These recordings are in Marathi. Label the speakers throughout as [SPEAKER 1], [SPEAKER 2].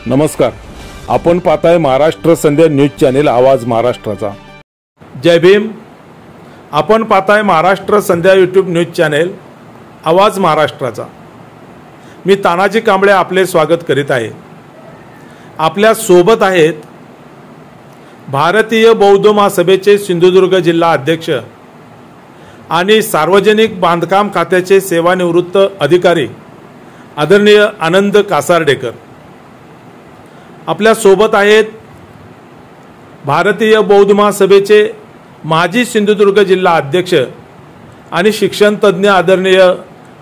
[SPEAKER 1] नमस्कार, आपण पाहताय महाराष्ट्र संध्या न्यूज चॅनेल आवाज महाराष्ट्राचा। जय भीम। आपण पाहताय महाराष्ट्र संध्या यूट्यूब न्यूज चॅनेल आवाज महाराष्ट्राचा। मी तानाजी कांबळे आपले स्वागत करीत आहे। आपल्या सोबत आहेत भारतीय बौद्ध महासभेचे सिंधुदुर्ग जिल्हा अध्यक्ष आणि सार्वजनिक बांधकाम खात्याचे सेवानिवृत्त अधिकारी आदरणीय आनंद कासार्डेकर। आपल्या सोबत आहेत भारतीय बौद्ध महासभेचे माजी सिंधुदुर्ग जिल्हा अध्यक्ष आणि शिक्षण तज्ञ आदरणीय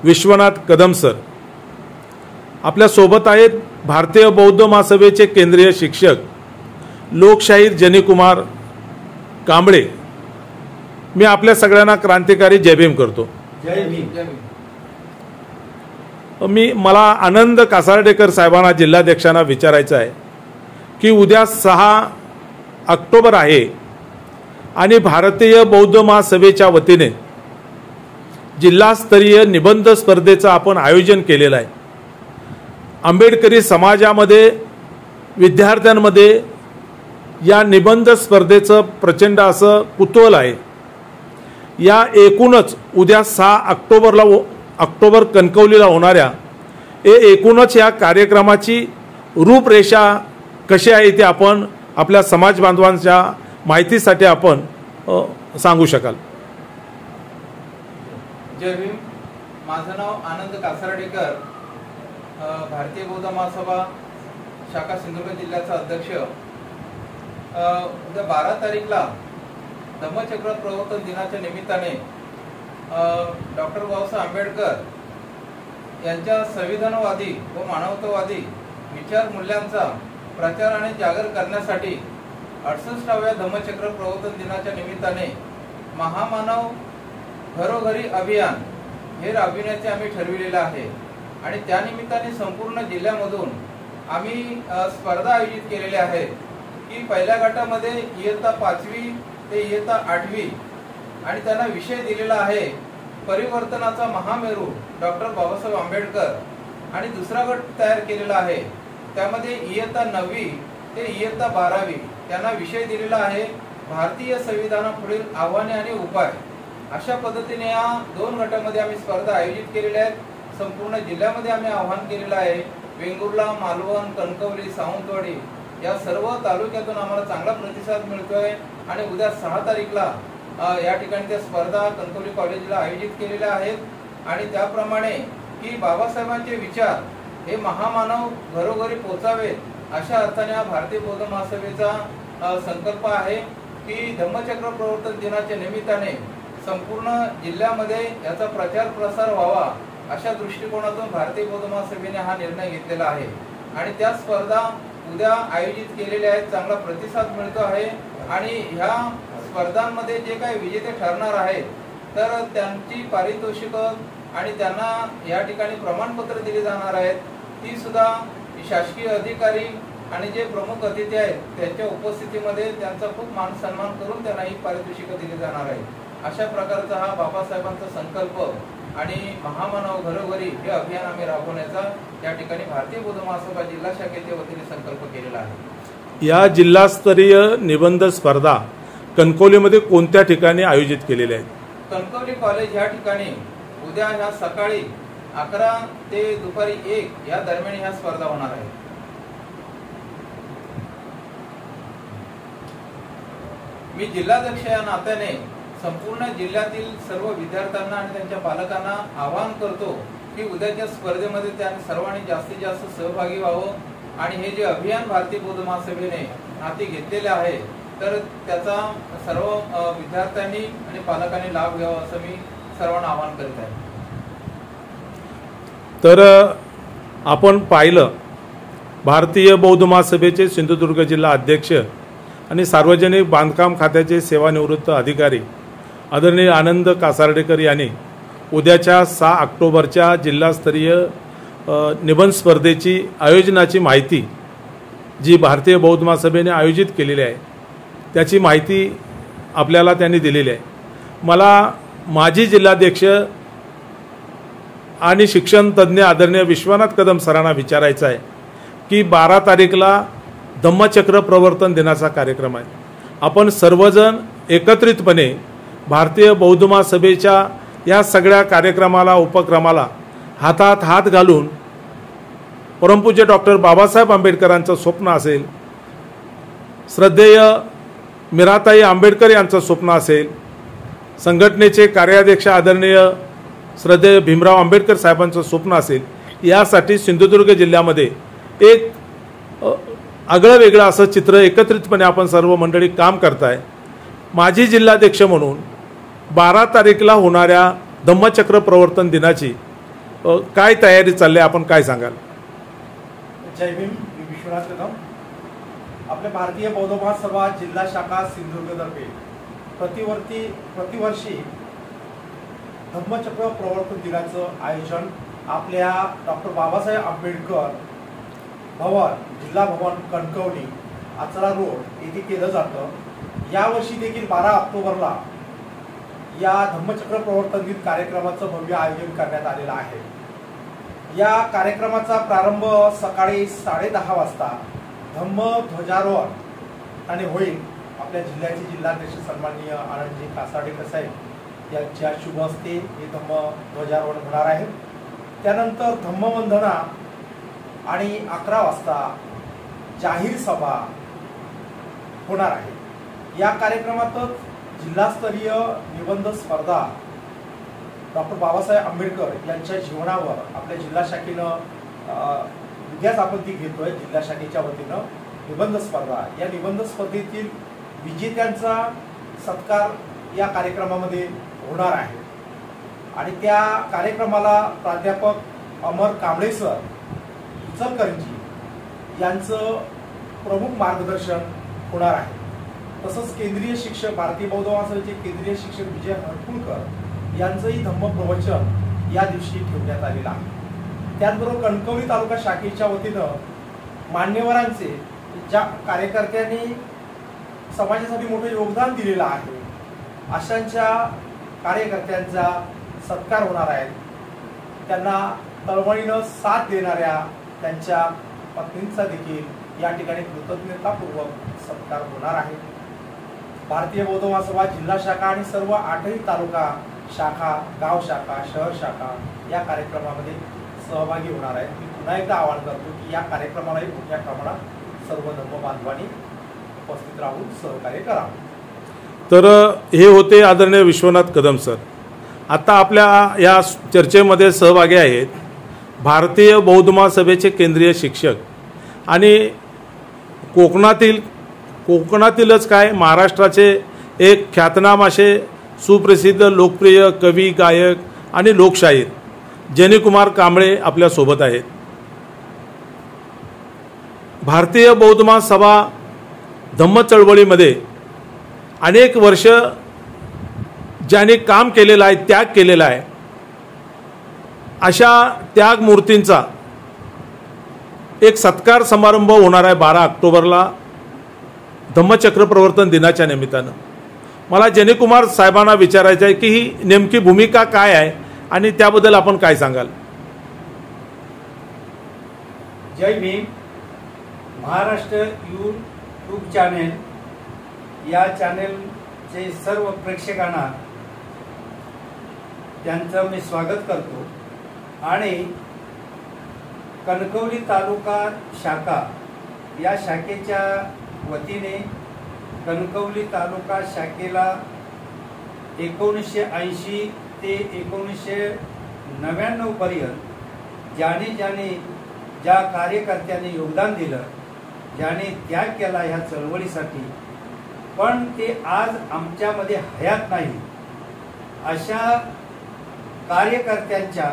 [SPEAKER 1] विश्वनाथ कदम सर। आपल्या सोबत आहेत भारतीय बौद्ध महासभेचे केंद्रीय शिक्षक लोकशाहीर जनीकुमार कांबळे। मी आपल्या सगळ्यांना क्रांतिकारी जय भीम करतो।
[SPEAKER 2] जय भीम।
[SPEAKER 1] मला आनंद कासार्डेकर साहेबांना जिल्हाध्यक्षांना विचारायचं आहे की उद्या 6 ऑक्टोबर आहे आणि भारतीय बौद्ध महासभेच्या वतीने जिल्हास्तरीय निबंध स्पर्धेचं आपण आयोजन केलेलं आहे। आंबेडकरी समाजामध्ये विद्यार्थ्यांमध्ये या निबंध स्पर्धेचं प्रचंड असं कुतूहल आहे। या एकूणच उद्या 6 ऑक्टोबर कणकवलीला होणाऱ्या एकूणच या कार्यक्रमाची रूपरेषा कशी आहे ते आपण आपल्या समाज बांधवांच्या माहितीसाठी आपण सांगू शकाल।
[SPEAKER 2] जय भीम। माझं नाव आनंद कासार्डेकर, भारतीय बौद्ध महासभा शाखा सिंधुदुर्ग जिल्ह्याचा अध्यक्ष। उद्या 12 तारीखला धम्मचक्र प्रवर्तन दिनाच्या निमित्ताने डॉक्टर बाबासाहेब आंबेडकर यांच्या संविधानवादी व मानवतावादी विचार मूल्यांचा प्रचार आणि जागर करण्यासाठी 68व्या धम्मचक्र प्रवर्तन दिनाच्या निमित्ताने महामानव घरोघरी अभियान हे राबविण्याचे आम्ही ठरविलेले आहे। आणि त्या निमित्ताने संपूर्ण जिल्ह्यामधून आम्ही स्पर्धा आयोजित केलेल्या आहेत की पहिल्या गटामध्ये इयत्ता 5वी ते इयत्ता 8वी आणि त्यांना विषय दिलेला आहे परिवर्तनाचा महामेरू डॉक्टर बाबासाहेब आंबेडकर। आणि दुसरा गट तयार केलेला आहे त्यामध्ये इयत्ता 9वी ते इयत्ता 12वी त्यांना विषय दिलेला आहे भारतीय संविधानापुढील आव्हाने आणि उपाय। अशा पद्धतीने या 2 गटामध्ये आम्ही स्पर्धा आयोजित केलेल्या आहेत। संपूर्ण जिल्ह्यामध्ये आम्ही आव्हान केलेलं आहे। वेंगुर्ला, मालवण, कणकवली, सावंतवाडी या सर्व तालुक्यातून आम्हाला चांगला प्रतिसाद मिळतोय। आणि उद्या 6 तारीखला या ठिकाणी त्या स्पर्धा कणकवली कॉलेजला आयोजित केलेल्या आहेत। आणि त्याप्रमाणे की बाबासाहेबांचे विचार हे महामानव घरोघरी पोचावेत अशा अर्थाने हा भारतीय बौद्ध महासभेचा संकल्प आहे की धम्मचक्र प्रवर्तन दिनाच्या निमित्ताने संपूर्ण जिल्ह्यामध्ये याचा प्रचार प्रसार व्हावा अशा दृष्टिकोनातून भारतीय बौद्ध महासभेने हा निर्णय घेतलेला आहे। आणि त्या स्पर्धा उद्या आयोजित केलेल्या आहेत, चांगला प्रतिसाद मिळतो आहे। आणि ह्या स्पर्धांमध्ये जे काही विजेते ठरणार आहेत तर त्यांची पारितोषिक आणि त्यांना या ठिकाणी प्रमाणपत्र दिले जाणार आहेत। ती सुद्धा शासकीय अधिकारी आणि जे प्रमुख अतिथी आहेत त्यांच्या उपस्थितीमध्ये त्यांचा खूप मान सन्मान करून त्यांना ही पारितोषिक दिली जाणार आहे। अशा प्रकारचा हा बाबासाहेबांचा संकल्प आणि महामानव घरोघरी हे अभियान आम्ही राबवण्याचा या ठिकाणी भारतीय बौद्ध महासभा जिल्हा शाखेच्या वतीने संकल्प केलेला आहे।
[SPEAKER 1] या जिल्हास्तरीय निबंध स्पर्धा कणकवलीमध्ये कोणत्या ठिकाणी आयोजित केलेल्या आहेत?
[SPEAKER 2] कणकवली कॉलेज या ठिकाणी उद्या ह्या सकाळी 11 ते दुपारी 1 या दरम्यान ह्या स्पर्धा होणार आहे। मी जिल्हाध्यक्ष या नात्याने संपूर्ण जिल्ह्यातील सर्व विद्यार्थ्यांना आणि त्यांच्या पालकांना आवाहन करतो की उद्याच्या स्पर्धेमध्ये त्यांनी सर्वांनी जास्तीत जास्त सहभागी व्हावं आणि हे जे अभियान भारतीय बौद्ध महासभेने हाती घेतलेले आहे तर त्याचा सर्व विद्यार्थ्यांनी आणि पालकांनी लाभ घ्यावा असं मी सर्वांना आवाहन करीत आहे।
[SPEAKER 1] तर आपण पाहिलं भारतीय बौद्ध महासभेचे सिंधुदुर्ग जिल्हा अध्यक्ष आणि सार्वजनिक बांधकाम खात्याचे सेवानिवृत्त अधिकारी आदरणीय आनंद कासार्डेकर यांनी उद्याच्या 6 ऑक्टोबरच्या जिल्हास्तरीय निबंध स्पर्धेची आयोजनाची माहिती जी भारतीय बौद्ध महासभेने आयोजित केलेली आहे त्याची माहिती आपल्याला त्यांनी दिलेली आहे। मला माजी जिल्हाध्यक्ष आणि शिक्षण तज्ञ आदरणीय विश्वनाथ कदम सरांना विचारायचं आहे की 12 तारीखला धम्मचक्र प्रवर्तन दिनाचा कार्यक्रम आहे. आपण सर्वजण एकत्रितपणे भारतीय बौद्ध महासभेच्या या सगळ्या कार्यक्रमाला उपक्रमाला हातात हात घालून परमपूज्य डॉक्टर बाबासाहेब आंबेडकरांचं स्वप्न असेल, श्रद्धेय मीराताई आंबेडकर यांचं स्वप्न असेल, संघटनेचे कार्याध्यक्ष आदरणीय श्रद्धेय भीमराव आंबेडकर साहेबांचं स्वप्न असेल, यासाठी सिंधुदुर्ग जिल्ह्यामध्ये एक आगळं वेगळं असं चित्र एकत्रितपणे आपण सर्व मंडळी काम करताय. माजी जिल्हाध्यक्ष म्हणून 12 तारीखला होणाऱ्या धम्मचक्र प्रवर्तन दिनाची काय तयारी चालली आहे, आपण काय सांगाल?
[SPEAKER 3] जय भीम. मी विश्वनाथ कदम. आपल्या भारतीय बौद्ध महासभा जिल्हा शाखा सिंधुदुर्गतर्फे प्रतिवर्षी धम्मचक्र प्रवर्तन दिनाचं आयोजन आपल्या डॉक्टर बाबासाहेब आंबेडकर भवन, जिल्हा भवन, कणकवली, आचरा रोड येथे केलं जातं. यावर्षी देखील 12 ऑक्टोबरला या धम्मचक्र प्रवर्तन दिन कार्यक्रमाचं भव्य आयोजन करण्यात आलेलं आहे. या कार्यक्रमाचा प्रारंभ सकाळी 10:30 वाजता धम्म ध्वजारोहण होईल. आपल्या जिल्ह्याचे जिल्हाध्यक्ष सन्माननीय आनंदजी कासाडेकर साहेब यांच्या शुभ हस्ते हे धम्म ध्वजारोहण होणार आहे. त्यानंतर धम्मवंदना आणि 11 वाजता जाहीर सभा होणार आहे. या कार्यक्रमातच जिल्हास्तरीय निबंध स्पर्धा डॉक्टर बाबासाहेब आंबेडकर यांच्या जीवनावर आपल्या जिल्हा शाखेनं उद्याच आपण ती घेतोय. जिल्हा शाखेच्या वतीनं निबंध स्पर्धा, या निबंध स्पर्धेतील विजेत्यांचा सत्कार या कार्यक्रमामध्ये होणार आहे. आणि त्या कार्यक्रमाला प्राध्यापक अमर कांबळे सर इचलकरंजी यांचं प्रमुख मार्गदर्शन होणार आहे. तसंच केंद्रीय शिक्षक, भारतीय बौद्ध महासभेचे केंद्रीय शिक्षक विजय हरकुळकर यांचंही धम्म प्रवचन या दिवशी ठेवण्यात आलेलं आहे. त्याचबरोबर कणकवली तालुका शाखेच्या वतीनं मान्यवरांचे, ज्या कार्यकर्त्यांनी समाजासाठी मोठं योगदान दिलेलं आहे, अशांच्या कार्यकर्त्यांचा सत्कार होणार आहे. त्यांना तळमळीनं साथ देणाऱ्या त्यांच्या पत्नींचा देखील या ठिकाणी कृतज्ञतापूर्वक सत्कार होणार आहे. भारतीय बौद्ध महासभा जिल्हा शाखा आणि सर्व 8ही तालुका शाखा, गाव शाखा, शहर शाखा या कार्यक्रमामध्ये सहभागी होणार आहेत. मी पुन्हा एकदा आवाहन करतो की या कार्यक्रमालाही मोठ्या प्रमाणात सर्व धम्म बांधवांनी उपस्थित राहून सहकार्य करावं.
[SPEAKER 1] तर हे होते आदरणीय विश्वनाथ कदम सर. आता आपल्या या चर्चेमध्ये सहभागी आहेत भारतीय बौद्ध महासभेचे केंद्रीय शिक्षक आणि कोकणातीलच काय महाराष्ट्राचे एक ख्यातनाम असे सुप्रसिद्ध लोकप्रिय कवी, गायक आणि लोकशाहीर जयकुमार कांबळे आपल्यासोबत आहेत. भारतीय बौद्ध महासभा धम्म चळवळीमध्ये अनेक वर्ष ज्याने काम केलेलं आहे, त्याग केलेला आहे, अशा त्यागमूर्तींचा एक सत्कार समारंभ होणार आहे 12 ऑक्टोबरला धम्मचक्र प्रवर्तन दिनाच्या निमित्तानं. मला जयकुमार साहेबांना विचारायचं आहे की ही नेमकी भूमिका काय आहे आणि त्याबद्दल आपण काय सांगाल?
[SPEAKER 4] जय भीम. महाराष्ट्र यूट्यूब चॅनेल, या चॅनेलचे सर्व प्रेक्षकांना त्यांचं मी स्वागत करतो. आणि कणकवली तालुका शाखा या शाखेच्या वतीने कणकवली तालुका शाखेला 1980 ते 1999 पर्यंत ज्याने ज्या कार्यकर्त्यांनी योगदान दिलं, ज्याने त्याग केला ह्या चळवळीसाठी, पण ते आज आमच्यामध्ये हयात नाही, अशा कार्यकर्त्यांच्या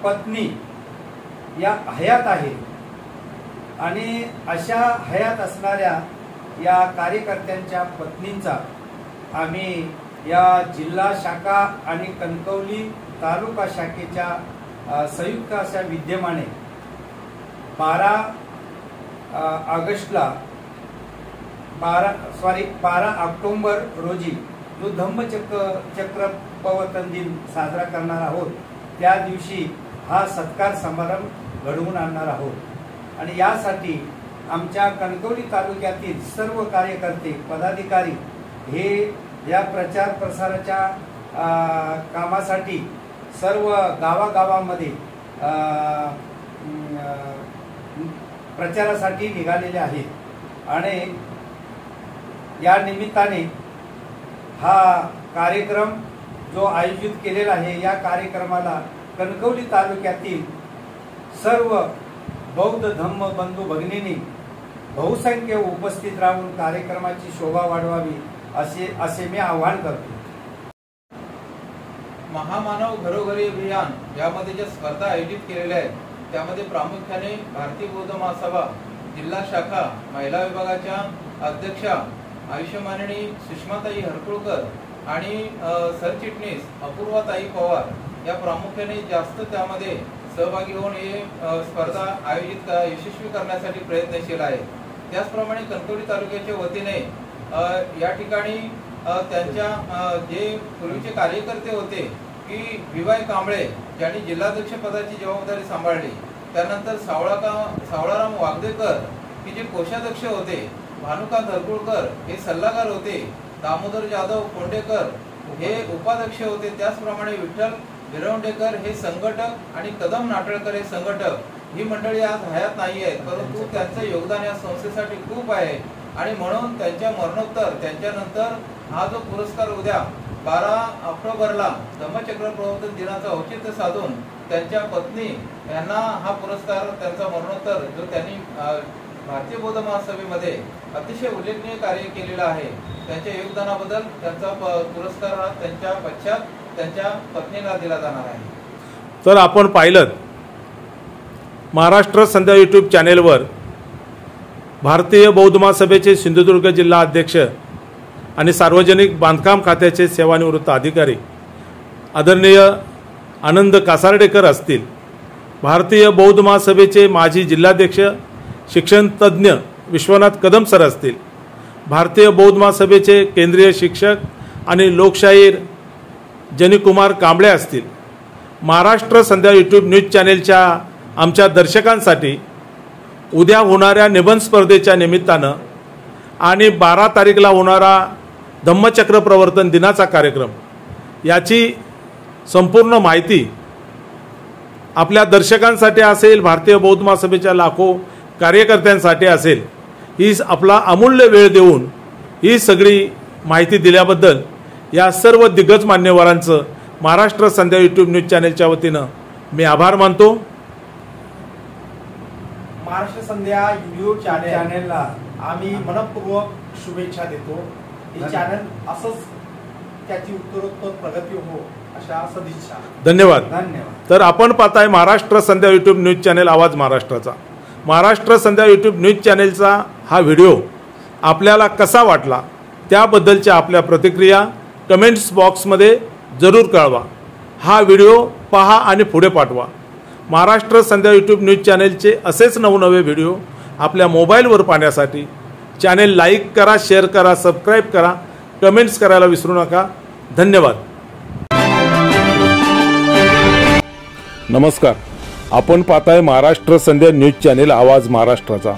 [SPEAKER 4] पत्नी या हयात आहेत. आणि अशा हयात असणाऱ्या या कार्यकर्त्यांच्या पत्नींचा आम्ही या जिल्हा शाखा आणि कणकवली तालुका शाखेच्या संयुक्त अशा विद्यमाने 12 ऑक्टोबर रोजी जो धम्मचक्र प्रवर्तन दिन साजरा करणार आहोत, त्या दिवशी हा सत्कार समारंभ घडवून आणणार आहोत. आणि यासाठी आमच्या कणकवली तालुक्यातील सर्व कार्यकर्ते पदाधिकारी हे या प्रचार प्रसाराच्या कामासाठी सर्व गावागावांमध्ये प्रचारासाठी निघालेले आहेत आणि या निमित्ताने हा कार्यक्रम जो आयोजित केलेला आहे या कार्यक्रमाला कणकवली तालुक्यातील सर्व बौद्ध धम्म बंधू भगिनींनी बहुसंख्य उपस्थित राहून कार्यक्रमाची शोभा वाढवावी असे मी आवाहन करतो।
[SPEAKER 2] महामानव घरोघरी अभियान यामध्ये ज्या स्पर्धा आयोजित केलेल्या आहेत त्यामध्ये प्रामुख्याने भारतीय बौद्ध महासभा जिल्हा शाखा महिला विभागाच्या अध्यक्षा आयुष्यमानिनी सुषमाताई हरकुळकर आणि सरचिटणीस अपूर्वाताई पवार या प्रामुख्याने जास्त त्यामध्ये सहभागी होऊन हे स्पर्धा आयोजित यशस्वी करण्यासाठी प्रयत्नशील आहेत। त्याचप्रमाणे कणकवली तालुक्याच्या वतीने या ठिकाणी त्यांच्या जे पूर्वीचे कार्यकर्ते होते की विवाय कांबळे ज्यांनी जिल्हाध्यक्ष पदाची जबाबदारी सांभाळली, त्यानंतर सावळाराम वागदेकर की जे कोषाध्यक्ष होते, भानुकांत हरकुळकर हे सल्लागार होते, दामोदर जाधव कोंडेकर हे उपाध्यक्ष होते, त्याचप्रमाणे विठ्ठल विरवंडेकर हे संघटक आणि कदम नाटळकर हे संघटक, ही मंडळी आज हयात नाही आहेत, परंतु त्यांचं योगदान या संस्थेसाठी खूप आहे आणि म्हणून त्यांच्या मरणोत्तर त्यांच्यानंतर हा जो पुरस्कार उद्या 12 ऑक्टोबरला धम्मचक्र प्रवर्तन दिनाचं औचित्य साधून त्यांच्या पत्नी यांना हा पुरस्कार त्यांचा मरणोत्तर जो त्यांनी भारतीय बौद्ध महासभेमध्ये अतिशय उल्लेखनीय कार्य केलेलं आहे त्यांच्या योगदानाबद्दल त्यांचा पुरस्कार त्यांच्या पश्चात त्यांच्या पत्नीला दिला जाणार आहे।
[SPEAKER 1] तर आपण पाहिलं महाराष्ट्र संध्या यूट्यूब चॅनेलवर भारतीय बौद्ध महासभेचे सिंधुदुर्ग जिल्हा अध्यक्ष आणि सार्वजनिक बांधकाम खात्याचे सेवानिवृत्त अधिकारी आदरणीय आनंद कासार्डेकर असतील, भारतीय बौद्ध महासभेचे माजी जिल्हाध्यक्ष शिक्षण तज्ज्ञ विश्वनाथ कदम सर असतील, भारतीय बौद्ध महासभेचे केंद्रीय शिक्षक आणि लोकशाहीर जनीकुमार कांबळे असतील, महाराष्ट्र संध्या यूट्यूब न्यूज चॅनेलच्या आमच्या दर्शकांसाठी उद्या होणाऱ्या निबंध स्पर्धेच्या निमित्तानं आणि 12 तारीखला होणारा धम्मचक्र प्रवर्तन दिनाचा कार्यक्रम याची संपूर्ण माहिती आपल्या दर्शकांसाठी असेल, भारतीय बौद्ध महासभेच्या लाखो कार्यकर्त्यांसाठी असेल, ही आपला अमूल्य वेळ देऊन ही सगळी माहिती दिल्याबद्दल या सर्व दिग्गज मान्यवरांचं महाराष्ट्र संध्या यूट्यूब न्यूज चॅनेलच्या वतीनं मी आभार मानतो।
[SPEAKER 3] महाराष्ट्र संध्या यूट्यूब चॅनेलला आम्ही मनपूर्वक शुभेच्छा देतो। हे चॅनल असंच त्याची उत्तरोत्तर प्रगती हो अशा सदिच्छा।
[SPEAKER 1] धन्यवाद। तर आपण पाहताय महाराष्ट्र संध्या यूट्यूब न्यूज चॅनेल आवाज महाराष्ट्राचा। महाराष्ट्र संध्या यूट्यूब न्यूज चॅनेलचा हा व्हिडिओ आपल्याला कसा वाटला त्याबद्दलच्या आपल्या प्रतिक्रिया कमेंट्स बॉक्समध्ये जरूर कळवा। हा व्हिडिओ पहा आणि पुढे पाठवा। महाराष्ट्र संध्या यूट्यूब न्यूज चॅनेलचे असेच नवनवे व्हिडिओ आपल्या मोबाईलवर पाहण्यासाठी चॅनेल लाईक करा, शेअर करा, सबस्क्राईब करा, कमेंट्स करायला विसरू नका। धन्यवाद। नमस्कार, आपण पाहताय महाराष्ट्र संध्या न्यूज चॅनेल आवाज महाराष्ट्राचा।